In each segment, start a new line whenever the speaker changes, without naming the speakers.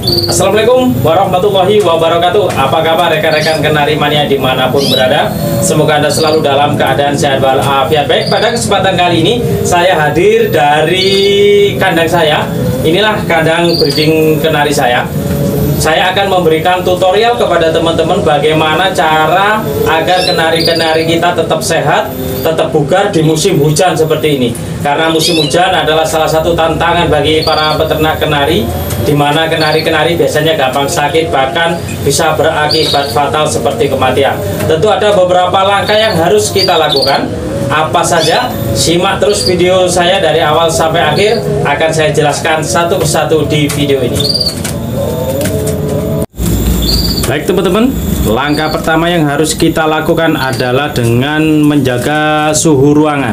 Assalamualaikum warahmatullahi wabarakatuh. Apa kabar rekan-rekan Kenari Mania dimanapun berada? Semoga Anda selalu dalam keadaan sehat walafiat. Baik, pada kesempatan kali ini saya hadir dari kandang saya. Inilah kandang breeding kenari saya. Saya akan memberikan tutorial kepada teman-teman bagaimana cara agar kenari-kenari kita tetap sehat, tetap bugar di musim hujan seperti ini. Karena musim hujan adalah salah satu tantangan bagi para peternak kenari, di mana kenari-kenari biasanya gampang sakit, bahkan bisa berakibat fatal seperti kematian. Tentu ada beberapa langkah yang harus kita lakukan. Apa saja? Simak terus video saya dari awal sampai akhir. Akan saya jelaskan satu persatu di video ini. Baik teman-teman, langkah pertama yang harus kita lakukan adalah dengan menjaga suhu ruangan.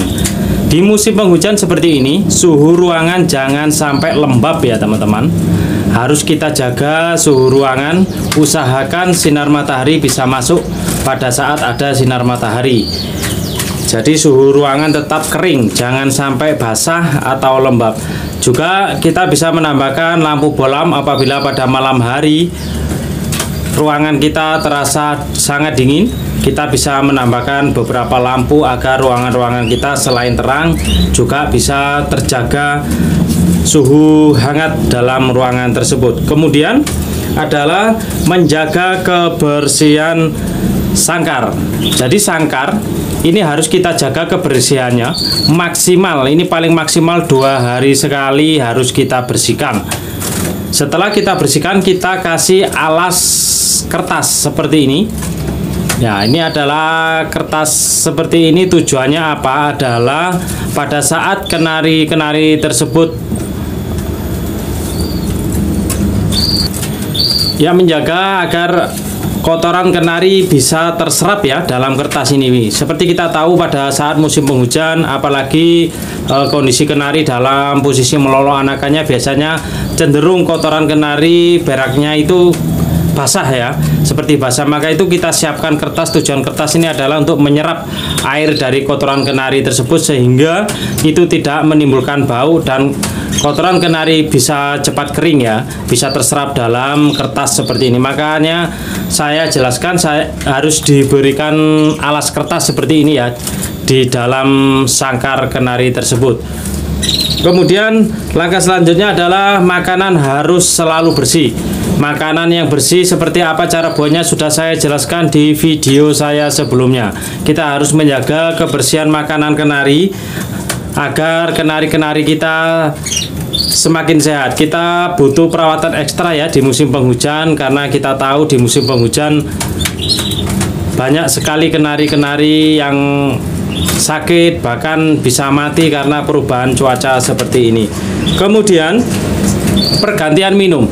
Di musim penghujan seperti ini, suhu ruangan jangan sampai lembab ya teman-teman. Harus kita jaga suhu ruangan, usahakan sinar matahari bisa masuk pada saat ada sinar matahari. Jadi suhu ruangan tetap kering, jangan sampai basah atau lembab. Juga kita bisa menambahkan lampu bolam apabila pada malam hari ruangan kita terasa sangat dingin. Kita bisa menambahkan beberapa lampu agar ruangan-ruangan kita selain terang juga bisa terjaga suhu hangat dalam ruangan tersebut. Kemudian adalah menjaga kebersihan sangkar. Jadi sangkar ini harus kita jaga kebersihannya maksimal. Ini paling maksimal 2 hari sekali harus kita bersihkan. Setelah kita bersihkan, kita kasih alas kertas seperti ini. Ya, ini adalah kertas seperti ini. Tujuannya apa? Adalah pada saat kenari-kenari tersebut ya menjaga agar kotoran kenari bisa terserap ya dalam kertas ini. Seperti kita tahu pada saat musim penghujan, apalagi kondisi kenari dalam posisi melolo anakannya, biasanya cenderung kotoran kenari beraknya itu basah ya, seperti basah. Maka itu kita siapkan kertas. Tujuan kertas ini adalah untuk menyerap air dari kotoran kenari tersebut sehingga itu tidak menimbulkan bau dan kotoran kenari bisa cepat kering ya, bisa terserap dalam kertas seperti ini. Makanya saya jelaskan saya harus diberikan alas kertas seperti ini ya di dalam sangkar kenari tersebut. Kemudian langkah selanjutnya adalah makanan harus selalu bersih. Makanan yang bersih seperti apa cara buatnya sudah saya jelaskan di video saya sebelumnya. Kita harus menjaga kebersihan makanan kenari agar kenari-kenari kita semakin sehat. Kita butuh perawatan ekstra ya di musim penghujan, karena kita tahu di musim penghujan banyak sekali kenari-kenari yang sakit, bahkan bisa mati karena perubahan cuaca seperti ini. Kemudian pergantian minum.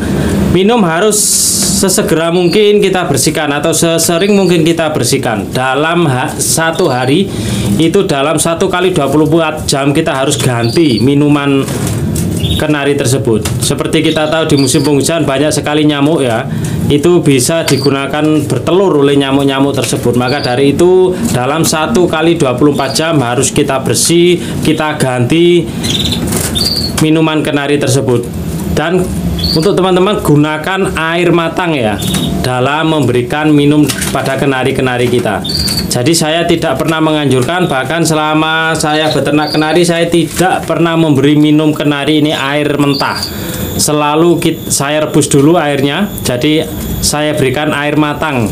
Minum harus sesegera mungkin kita bersihkan atau sesering mungkin kita bersihkan. Dalam satu hari itu dalam 1 kali 24 jam kita harus ganti minuman kenari tersebut. Seperti kita tahu di musim penghujan banyak sekali nyamuk ya, itu bisa digunakan bertelur oleh nyamuk-nyamuk tersebut. Maka dari itu dalam 1 kali 24 jam harus kita bersih, kita ganti minuman kenari tersebut. Dan untuk teman-teman gunakan air matang ya dalam memberikan minum pada kenari-kenari kita. Jadi saya tidak pernah menganjurkan, bahkan selama saya beternak kenari saya tidak pernah memberi minum kenari ini air mentah. Selalu saya rebus dulu airnya. Jadi saya berikan air matang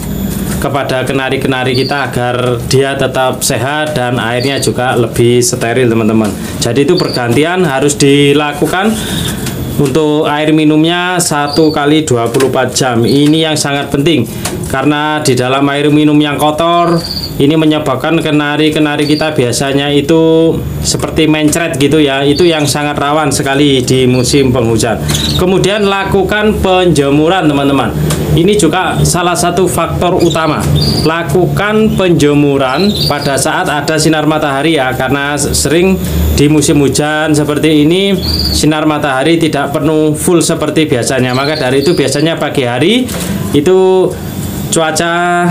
kepada kenari-kenari kita agar dia tetap sehat dan airnya juga lebih steril teman-teman. Jadi itu pergantian harus dilakukan. Untuk air minumnya 1 kali 24 jam. Ini yang sangat penting karena di dalam air minum yang kotor ini menyebabkan kenari-kenari kita biasanya itu seperti mencret gitu ya. Itu yang sangat rawan sekali di musim penghujan. Kemudian lakukan penjemuran teman-teman. Ini juga salah satu faktor utama. Lakukan penjemuran pada saat ada sinar matahari ya, karena sering di musim hujan seperti ini sinar matahari tidak penuh full seperti biasanya. Maka dari itu biasanya pagi hari itu cuaca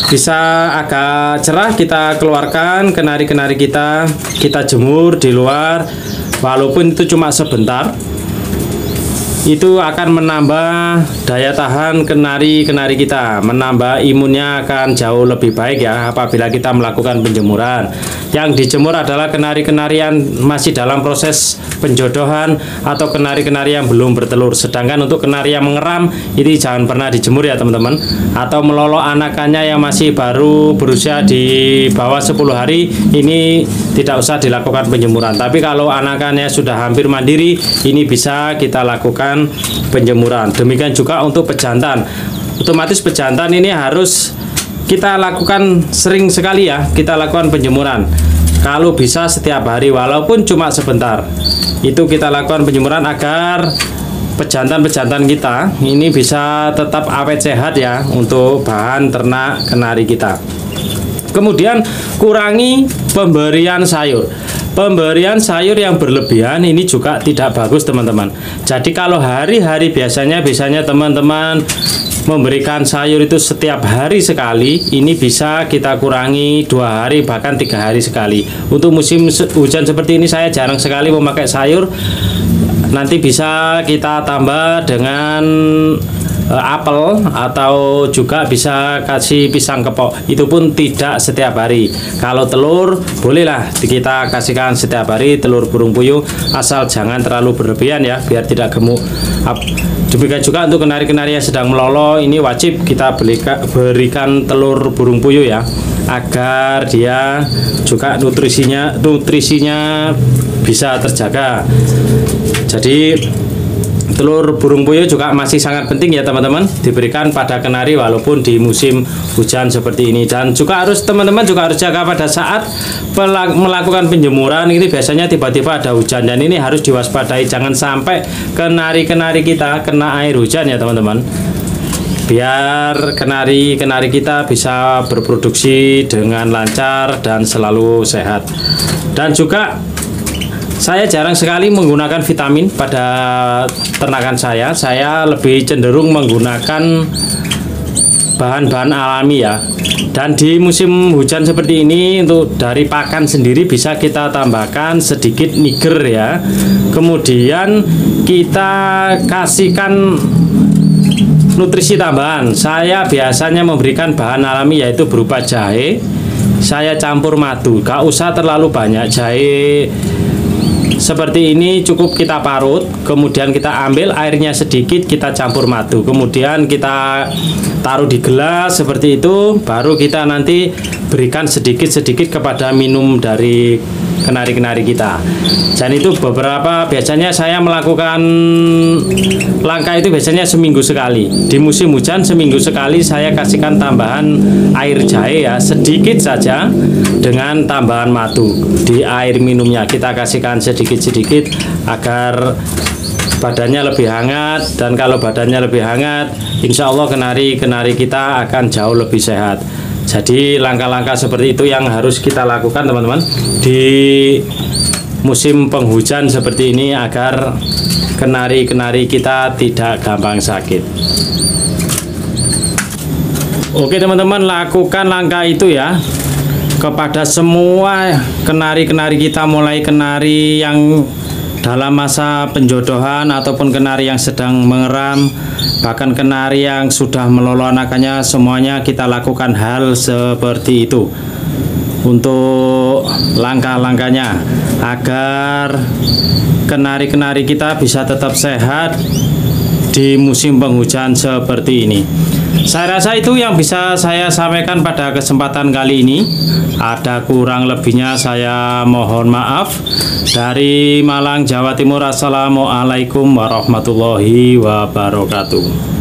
bisa agak cerah, kita keluarkan kenari-kenari kita jemur di luar walaupun itu cuma sebentar. itu akan menambah daya tahan kenari-kenari kita, menambah imunnya akan jauh lebih baik ya apabila kita melakukan penjemuran. Yang dijemur adalah kenari-kenari yang masih dalam proses penjodohan atau kenari-kenari yang belum bertelur. Sedangkan untuk kenari yang mengeram ini jangan pernah dijemur ya teman-teman, atau melolo anakannya yang masih baru berusia di bawah 10 hari ini tidak usah dilakukan penjemuran. Tapi kalau anakannya sudah hampir mandiri, ini bisa kita lakukan penjemuran. Demikian juga untuk pejantan. Otomatis pejantan ini harus kita lakukan sering sekali ya, kita lakukan penjemuran. Kalau bisa setiap hari walaupun cuma sebentar, itu kita lakukan penjemuran agar pejantan-pejantan kita ini bisa tetap awet sehat ya untuk bahan ternak kenari kita. Kemudian kurangi pemberian sayur. Pemberian sayur yang berlebihan ini juga tidak bagus teman-teman. Jadi kalau hari-hari biasanya teman-teman memberikan sayur itu setiap hari sekali, ini bisa kita kurangi 2 hari bahkan 3 hari sekali. Untuk musim hujan seperti ini saya jarang sekali memakai sayur. Nanti bisa kita tambah dengan apel atau juga bisa kasih pisang kepok, itu pun tidak setiap hari. Kalau telur bolehlah kita kasihkan setiap hari, telur burung puyuh, asal jangan terlalu berlebihan ya biar tidak gemuk. Demikian juga untuk kenari-kenari yang sedang melolo, ini wajib kita berikan telur burung puyuh ya, agar dia juga nutrisinya bisa terjaga. Jadi telur burung puyuh juga masih sangat penting ya teman-teman, diberikan pada kenari walaupun di musim hujan seperti ini. Dan juga teman-teman juga harus jaga pada saat melakukan penjemuran ini, biasanya tiba-tiba ada hujan dan ini harus diwaspadai, jangan sampai kenari-kenari kita kena air hujan ya teman-teman, biar kenari-kenari kita bisa berproduksi dengan lancar dan selalu sehat. Dan juga saya jarang sekali menggunakan vitamin pada ternakan saya. Saya lebih cenderung menggunakan bahan-bahan alami ya. Dan di musim hujan seperti ini, untuk dari pakan sendiri bisa kita tambahkan sedikit niger ya. Kemudian kita kasihkan nutrisi tambahan. Saya biasanya memberikan bahan alami yaitu berupa jahe. Saya campur madu. Gak usah terlalu banyak jahe. Seperti ini cukup kita parut, kemudian kita ambil airnya sedikit, kita campur madu, kemudian kita taruh di gelas seperti itu, baru kita nanti berikan sedikit-sedikit kepada minum dari kenari-kenari kita. Dan itu biasanya saya melakukan langkah itu biasanya seminggu sekali. Di musim hujan seminggu sekali saya kasihkan tambahan air jahe ya, sedikit saja dengan tambahan madu di air minumnya. Kita kasihkan sedikit-sedikit agar badannya lebih hangat, dan kalau badannya lebih hangat insya Allah kenari-kenari kita akan jauh lebih sehat. Jadi langkah-langkah seperti itu yang harus kita lakukan teman-teman di musim penghujan seperti ini agar kenari-kenari kita tidak gampang sakit. Oke teman-teman, lakukan langkah itu ya kepada semua kenari-kenari kita, mulai kenari yang dalam masa penjodohan ataupun kenari yang sedang mengeram, bahkan kenari yang sudah melolo anakannya, semuanya kita lakukan hal seperti itu untuk langkah-langkahnya agar kenari-kenari kita bisa tetap sehat di musim penghujan seperti ini. Saya rasa itu yang bisa saya sampaikan pada kesempatan kali ini. Ada kurang lebihnya saya mohon maaf. Dari Malang, Jawa Timur, Assalamualaikum warahmatullahi wabarakatuh.